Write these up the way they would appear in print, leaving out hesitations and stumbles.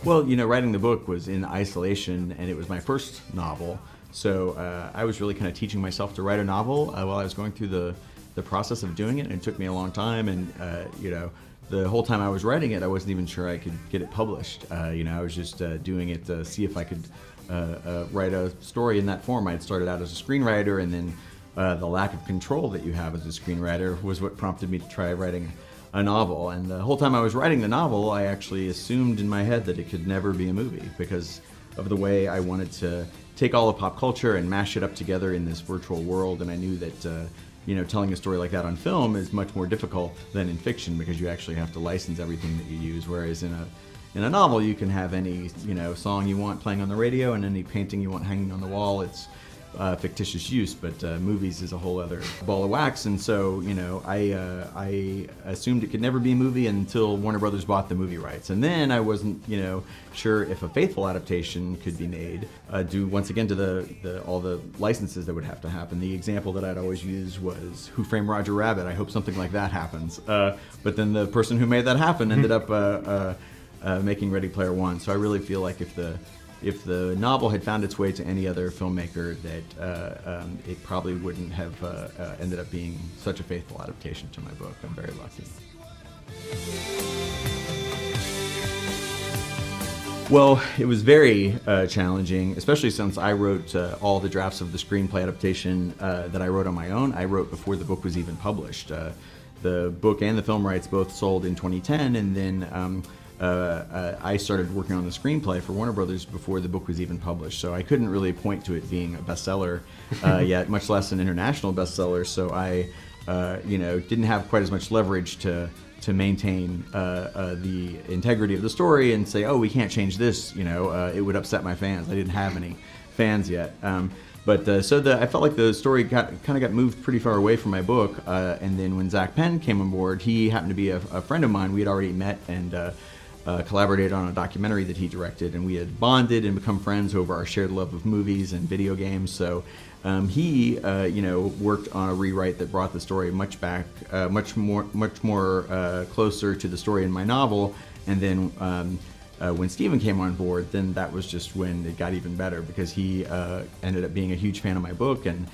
Well, you know, writing the book was in isolation, and it was my first novel. So I was really kind of teaching myself to write a novel while I was going through the process of doing it. And it took me a long time, and you know, the whole time I was writing it, I wasn't even sure I could get it published. You know, I was just doing it to see if I could write a story in that form. I had started out as a screenwriter, and then the lack of control that you have as a screenwriter was what prompted me to try writing a novel. And the whole time I was writing the novel, I actually assumed in my head that it could never be a movie because of the way I wanted to take all of pop culture and mash it up together in this virtual world. And I knew that you know, telling a story like that on film is much more difficult than in fiction because you actually have to license everything that you use, whereas in a novel you can have any, you know, song you want playing on the radio and any painting you want hanging on the wall. It's fictitious use, but movies is a whole other ball of wax. And so, you know, I assumed it could never be a movie until Warner Brothers bought the movie rights. And then I wasn't, you know, sure if a faithful adaptation could be made, due once again to all the licenses that would have to happen. The example that I'd always use was Who Framed Roger Rabbit. I hope something like that happens. But then the person who made that happen ended up making Ready Player One. So I really feel like if the novel had found its way to any other filmmaker, that it probably wouldn't have ended up being such a faithful adaptation to my book. I'm very lucky. Well, it was very challenging, especially since I wrote all the drafts of the screenplay adaptation that I wrote on my own. I wrote before the book was even published. The book and the film rights both sold in 2010, and then I started working on the screenplay for Warner Brothers before the book was even published, so I couldn't really point to it being a bestseller yet, much less an international bestseller. So I, you know, didn't have quite as much leverage to maintain the integrity of the story and say, oh, we can't change this. You know, it would upset my fans. I didn't have any fans yet. So I felt like the story kind of got moved pretty far away from my book. And then when Zach Penn came on board, he happened to be a friend of mine. We had already met and collaborated on a documentary that he directed, and we had bonded and become friends over our shared love of movies and video games. So he, you know, worked on a rewrite that brought the story much more closer to the story in my novel. And then when Stephen came on board, then that was just when it got even better, because he ended up being a huge fan of my book and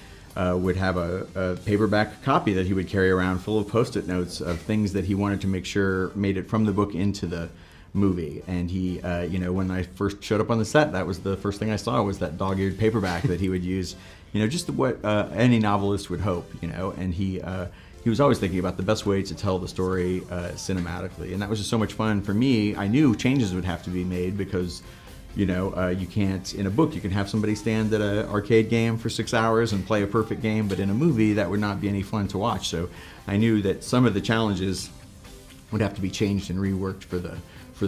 would have a paperback copy that he would carry around full of Post-it notes of things that he wanted to make sure made it from the book into the movie. And he, you know, when I first showed up on the set, that was the first thing I saw was that dog-eared paperback that he would use, you know, just what any novelist would hope, you know. And he was always thinking about the best way to tell the story cinematically, and that was just so much fun for me. I knew changes would have to be made because, you know, you can't, in a book, you can have somebody stand at an arcade game for 6 hours and play a perfect game, but in a movie, that would not be any fun to watch. So I knew that some of the challenges would have to be changed and reworked for the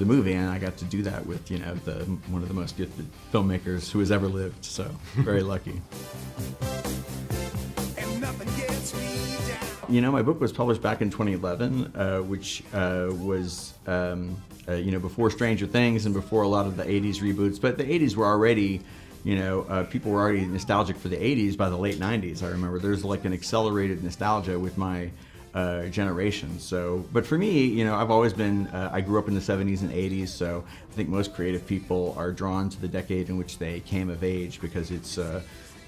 movie, and I got to do that with, you know, one of the most gifted filmmakers who has ever lived. So very lucky. You know, my book was published back in 2011, which was, you know, before Stranger Things and before a lot of the 80s reboots. But the 80s were already, you know, people were already nostalgic for the 80s by the late 90s. I remember there's like an accelerated nostalgia with my generation. So, but for me, you know, I've always been, I grew up in the 70s and 80s, so I think most creative people are drawn to the decade in which they came of age because it's,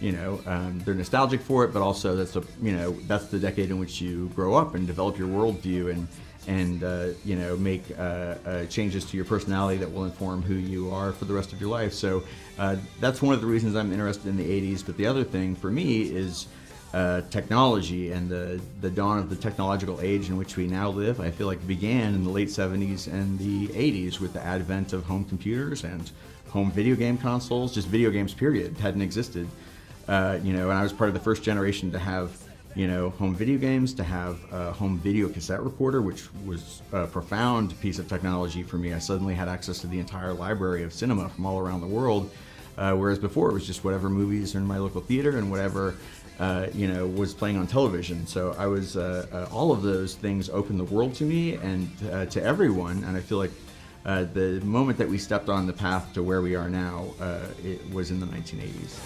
you know, they're nostalgic for it, but also that's you know, that's the decade in which you grow up and develop your worldview and you know, make changes to your personality that will inform who you are for the rest of your life. So that's one of the reasons I'm interested in the 80s. But the other thing for me is technology and the dawn of the technological age in which we now live. I feel like began in the late 70s and the 80s with the advent of home computers and home video game consoles. Just video games, period, hadn't existed. You know, and I was part of the first generation to have, you know, home video games, to have a home video cassette recorder, which was a profound piece of technology for me. I suddenly had access to the entire library of cinema from all around the world, whereas before it was just whatever movies are in my local theater and whatever, you know, was playing on television. So I was, all of those things opened the world to me and to everyone, and I feel like the moment that we stepped on the path to where we are now, it was in the 1980s.